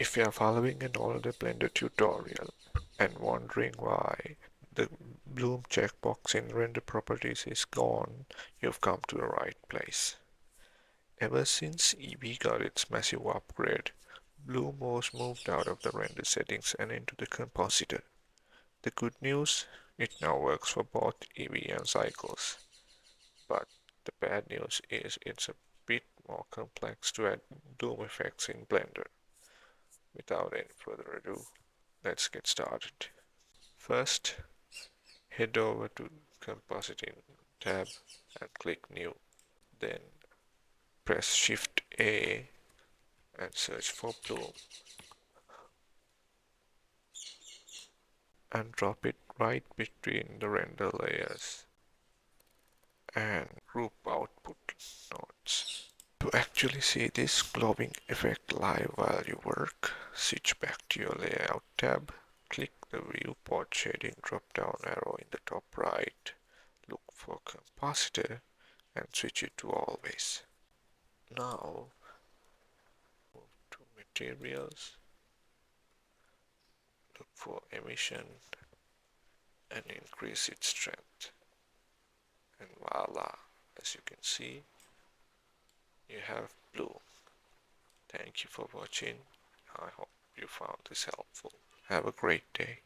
If you are following an older Blender tutorial and wondering why the bloom checkbox in Render Properties is gone, you've come to the right place. Ever since EEVEE got its massive upgrade, bloom was moved out of the render settings and into the compositor. The good news, it now works for both EEVEE and Cycles. But the bad news is it's a bit more complex to add bloom effects in Blender. Without any further ado, let's get started. First, head over to Compositing tab and click New. Then press Shift A and search for bloom and drop it right between the render layers and group output nodes. To actually see this glowing effect live while you work, switch back to your Layout tab, click the Viewport Shading drop-down arrow in the top right, look for Compositor and switch it to Always. Now, move to Materials, look for Emission and increase its strength. And voila, as you can see, you have bloom. Thank you for watching. I hope you found this helpful. Have a great day.